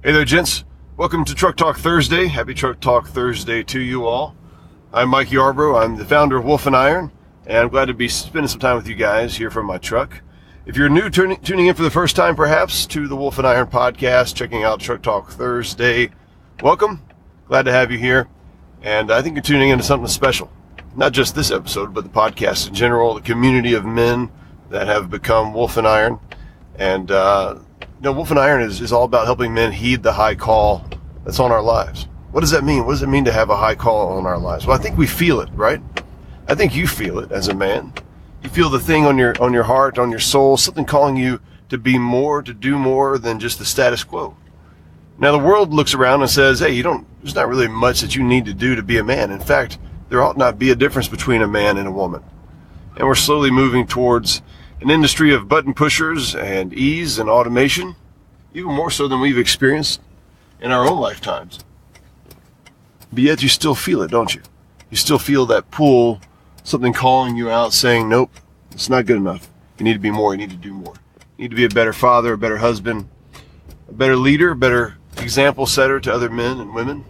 Hey there, gents. Welcome to Truck Talk Thursday. Happy Truck Talk Thursday to you all. I'm Mike Yarbrough. I'm the founder of Wolf and Iron, and I'm glad to be spending some time with you guys here from my truck. If you're new, tuning in for the first time, perhaps, to the Wolf and Iron podcast, checking out Truck Talk Thursday, welcome. Glad to have you here. And I think you're tuning into something special. Not just this episode, but the podcast in general, the community of men that have become Wolf and Iron. And, Wolf and Iron is all about helping men heed the high call that's on our lives. What does that mean? What does it mean to have a high call on our lives? Well, I think we feel it, right? I think you feel it as a man. You feel the thing on your heart, on your soul, something calling you to be more, to do more than just the status quo. Now, the world looks around and says, hey, there's not really much that you need to do to be a man. In fact, there ought not be a difference between a man and a woman. And we're slowly moving towards an industry of button pushers and ease and automation, even more so than we've experienced in our own lifetimes. But yet you still feel it, don't you? You still feel that pull, something calling you out saying, nope, it's not good enough. You need to be more, you need to do more. You need to be a better father, a better husband, a better leader, a better example setter to other men and women,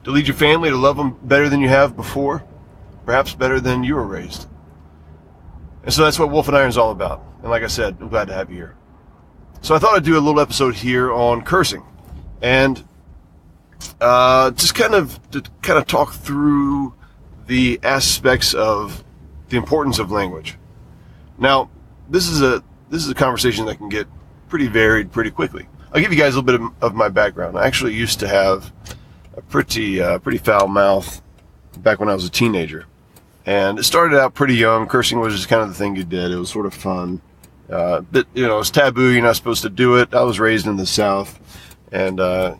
to lead your family, to love them better than you have before, perhaps better than you were raised. And so that's what Wolf and Iron is all about. And like I said, I'm glad to have you here. So I thought I'd do a little episode here on cursing, and just kind of talk through the aspects of the importance of language. Now, this is a conversation that can get pretty varied pretty quickly. I'll give you guys a little bit of my background. I actually used to have a pretty foul mouth back when I was a teenager. And it started out pretty young. Cursing was just kind of the thing you did. It was sort of fun. But, it's taboo. You're not supposed to do it. I was raised in the South and, all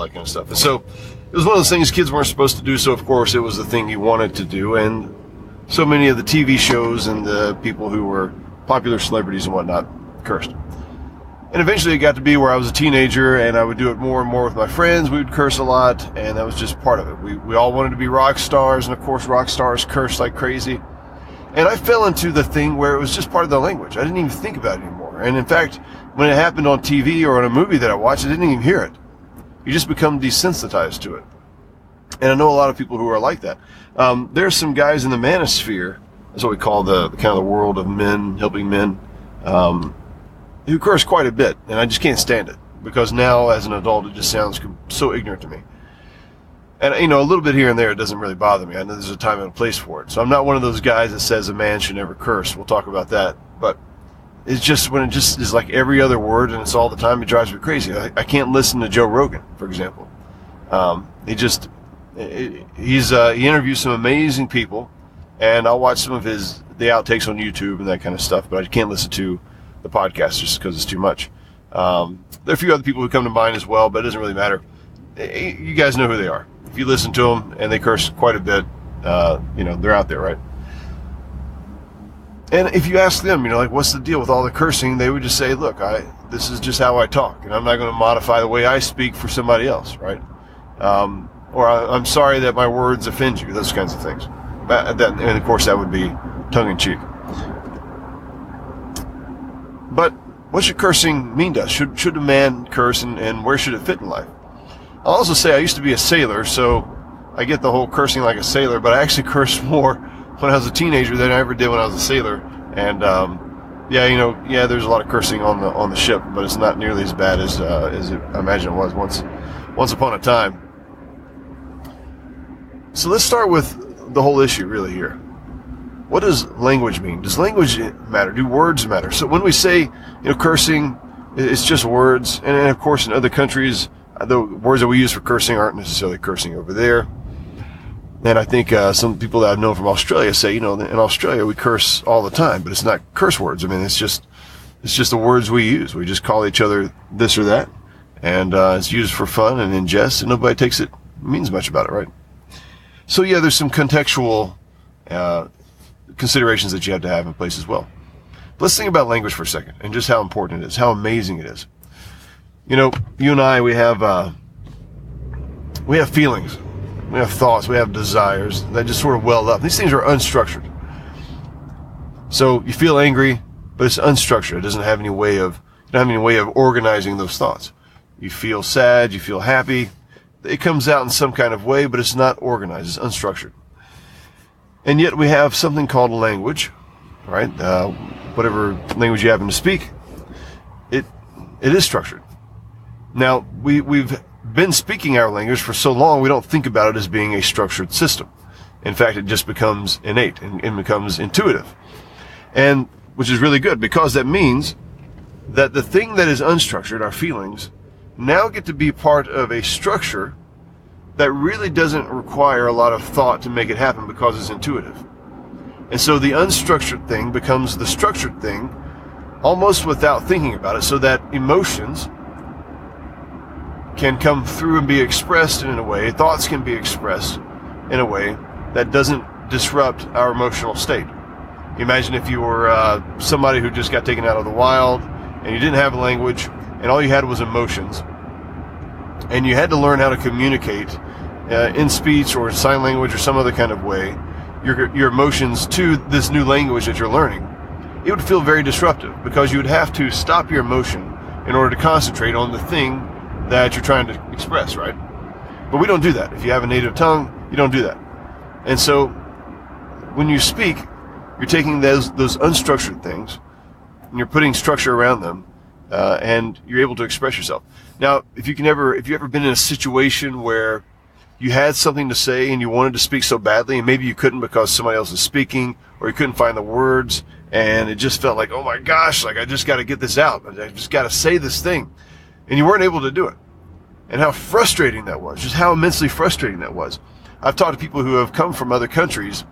that kind of stuff. And so it was one of those things kids weren't supposed to do. So, of course, it was the thing you wanted to do. And so many of the TV shows and the people who were popular celebrities and whatnot cursed. And eventually it got to be where I was a teenager and I would do it more and more with my friends. We would curse a lot, and that was just part of it. We all wanted to be rock stars, and of course rock stars curse like crazy. And I fell into the thing where it was just part of the language. I didn't even think about it anymore. And in fact, when it happened on TV or in a movie that I watched, I didn't even hear it. You just become desensitized to it. And I know a lot of people who are like that. There's some guys in the manosphere, that's what we call the kind of the world of men, helping men, who curse quite a bit, and I just can't stand it, because now as an adult it just sounds so ignorant to me. And a little bit here and there, it doesn't really bother me. I know there's a time and a place for it. So I'm not one of those guys that says a man should never curse. We'll talk about that. But it's just when it just is like every other word and it's all the time, it drives me crazy. I can't listen to Joe Rogan, for example. He interviews some amazing people, and I'll watch some of the outtakes on YouTube and that kind of stuff, but I can't listen to the podcast just because it's too much. There are a few other people who come to mind as well, but it doesn't really matter. You guys know who they are. If you listen to them and they curse quite a bit, they're out there, right? And if you ask them, what's the deal with all the cursing, they would just say, look, this is just how I talk, and I'm not going to modify the way I speak for somebody else, right? Or I'm sorry that my words offend you, those kinds of things. And of course that would be tongue-in-cheek. But what should cursing mean to us? Should a man curse, and where should it fit in life? I'll also say I used to be a sailor, so I get the whole cursing like a sailor, but I actually cursed more when I was a teenager than I ever did when I was a sailor. And there's a lot of cursing on the ship, but it's not nearly as bad as I imagine it was once upon a time. So let's start with the whole issue really here. What does language mean? Does language matter? Do words matter? So when we say, cursing, it's just words. And of course, in other countries, the words that we use for cursing aren't necessarily cursing over there. And I think some people that I've known from Australia say, in Australia we curse all the time, but it's not curse words. I mean, it's just the words we use. We just call each other this or that, and it's used for fun and in jest, and nobody means much about it, right? So yeah, there's some contextual considerations that you have to have in place as well. But let's think about language for a second and just how important it is, how amazing it is. You and I, we have feelings, we have thoughts, we have desires that just sort of well up. These things are unstructured. So you feel angry, but it's unstructured. It doesn't have any way of organizing those thoughts. you feel sad, you feel happy. It comes out in some kind of way, but it's not organized, it's unstructured. And yet we have something called language, right? Whatever language you happen to speak, it is structured. Now, we've been speaking our language for so long, we don't think about it as being a structured system. In fact, it just becomes innate and becomes intuitive. And which is really good, because that means that the thing that is unstructured, our feelings, now get to be part of a structure that really doesn't require a lot of thought to make it happen, because it's intuitive. And so the unstructured thing becomes the structured thing almost without thinking about it, so that emotions can come through and be expressed in a way, thoughts can be expressed in a way that doesn't disrupt our emotional state. Imagine if you were somebody who just got taken out of the wild and you didn't have a language and all you had was emotions, and you had to learn how to communicate in speech or sign language or some other kind of way your emotions to this new language that you're learning. It would feel very disruptive, because you would have to stop your emotion in order to concentrate on the thing that you're trying to express, right? But we don't do that. If you have a native tongue, you don't do that. And so when you speak, you're taking those unstructured things and you're putting structure around them, and you're able to express yourself. Now, if you've ever been in a situation where you had something to say and you wanted to speak so badly, and maybe you couldn't because somebody else is speaking, or you couldn't find the words, and it just felt like, oh my gosh, like I just got to get this out. I just got to say this thing. And you weren't able to do it. And how frustrating that was, just how immensely frustrating that was. I've talked to people who have come from other countries,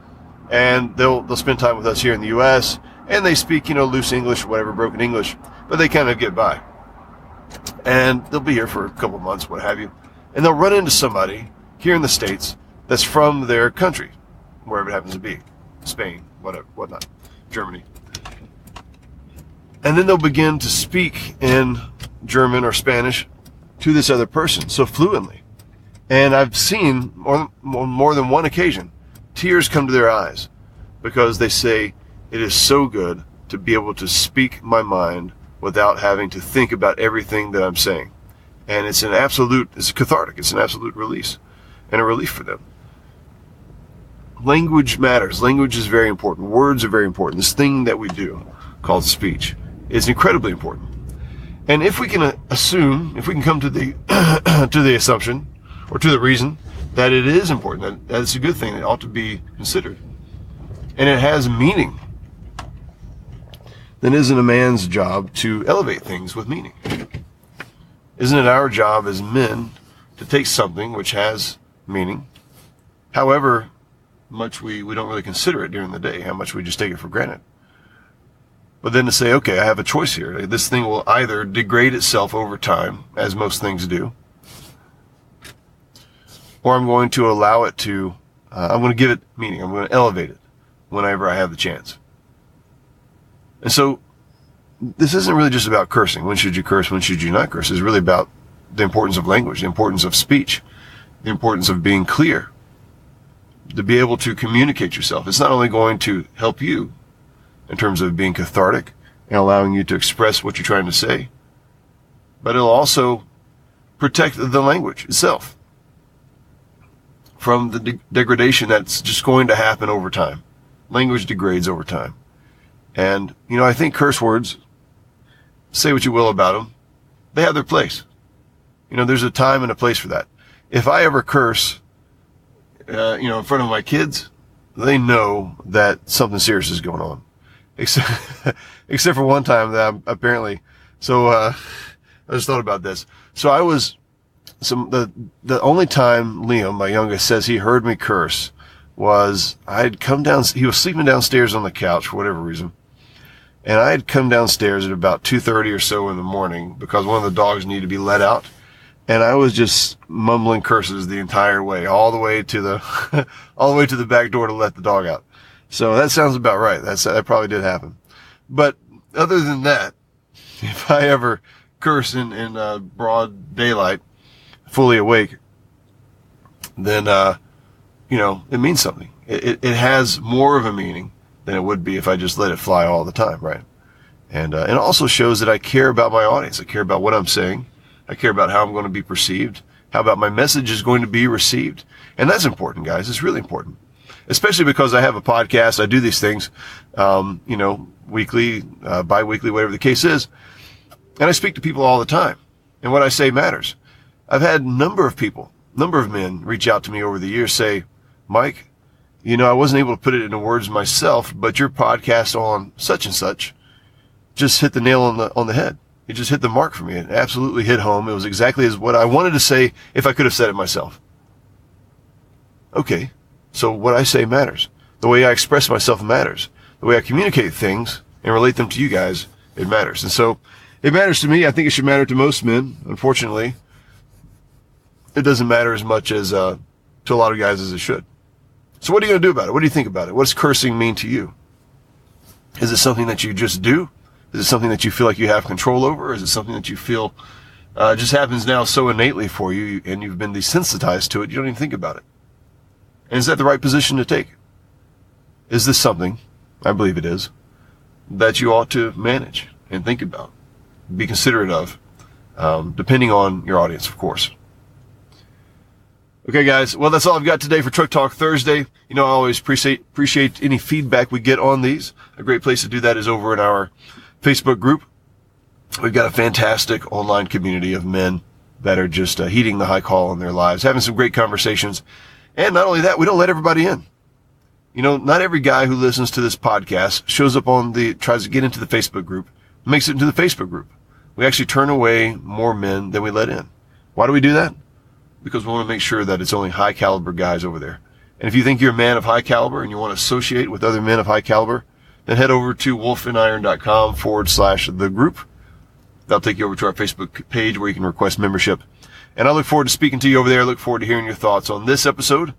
and they'll spend time with us here in the U.S., and they speak, loose English, whatever, broken English, but they kind of get by. And they'll be here for a couple of months, what have you, and they'll run into somebody here in the States that's from their country, wherever it happens to be, Spain, whatnot, Germany. And then they'll begin to speak in German or Spanish to this other person so fluently. And I've seen on more than one occasion tears come to their eyes, because they say, it is so good to be able to speak my mind without having to think about everything that I'm saying. And it's cathartic, it's an absolute release and a relief for them. Language matters. Language is very important. Words are very important. This thing that we do called speech is incredibly important. And if we can come to the assumption, or to the reason, that it is important, that it's a good thing, it ought to be considered, and it has meaning, then isn't a man's job to elevate things with meaning? Isn't it our job as men to take something which has meaning, however much we don't really consider it during the day, how much we just take it for granted, but then to say, okay, I have a choice here. This thing will either degrade itself over time, as most things do, or I'm going to allow it to, I'm going to give it meaning. I'm going to elevate it whenever I have the chance. And so this isn't really just about cursing. When should you curse? When should you not curse? It's really about the importance of language, the importance of speech, the importance of being clear, to be able to communicate yourself. It's not only going to help you in terms of being cathartic and allowing you to express what you're trying to say, but it'll also protect the language itself from the degradation that's just going to happen over time. Language degrades over time. And, I think curse words, say what you will about them, they have their place. There's a time and a place for that. If I ever curse, in front of my kids, they know that something serious is going on. Except for one time that I'm apparently, I just thought about this. So the only time Liam, my youngest, says he heard me curse was he was sleeping downstairs on the couch for whatever reason. And I had come downstairs at about 2:30 or so in the morning because one of the dogs needed to be let out. And I was just mumbling curses the entire way, all the way to the back door to let the dog out. So that sounds about right. That probably did happen. But other than that, if I ever curse in broad daylight, fully awake, then, it means something. It has more of a meaning than it would be if I just let it fly all the time, right? And it also shows that I care about my audience. I care about what I'm saying. I care about how I'm going to be perceived, how about my message is going to be received. And that's important, guys. It's really important, especially because I have a podcast. I do these things, weekly, bi-weekly, whatever the case is. And I speak to people all the time. And what I say matters. I've had a number of men reach out to me over the years, say, Mike, I wasn't able to put it into words myself, but your podcast on such and such just hit the nail on the head. It just hit the mark for me. It absolutely hit home. It was exactly as what I wanted to say if I could have said it myself. Okay, so what I say matters. The way I express myself matters. The way I communicate things and relate them to you guys, it matters. And so it matters to me. I think it should matter to most men. Unfortunately, it doesn't matter as much as to a lot of guys as it should. So what are you going to do about it? What do you think about it? What does cursing mean to you? Is it something that you just do? Is it something that you feel like you have control over? Or is it something that you feel just happens now so innately for you and you've been desensitized to it, you don't even think about it? And is that the right position to take? Is this something, I believe it is, that you ought to manage and think about, be considerate of, depending on your audience, of course. Okay, guys. Well, that's all I've got today for Truck Talk Thursday. I always appreciate any feedback we get on these. A great place to do that is over in our Facebook group. We've got a fantastic online community of men that are just heeding the high call in their lives, having some great conversations. And not only that, we don't let everybody in. Not every guy who listens to this podcast shows up tries to get into the Facebook group, makes it into the Facebook group. We actually turn away more men than we let in. Why do we do that? Because we want to make sure that it's only high caliber guys over there. And if you think you're a man of high caliber and you want to associate with other men of high caliber, then head over to wolfandiron.com/the group. That'll take you over to our Facebook page where you can request membership. And I look forward to speaking to you over there. I look forward to hearing your thoughts on this episode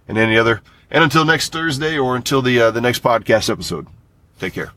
and any other. And until next Thursday or until the next podcast episode, take care.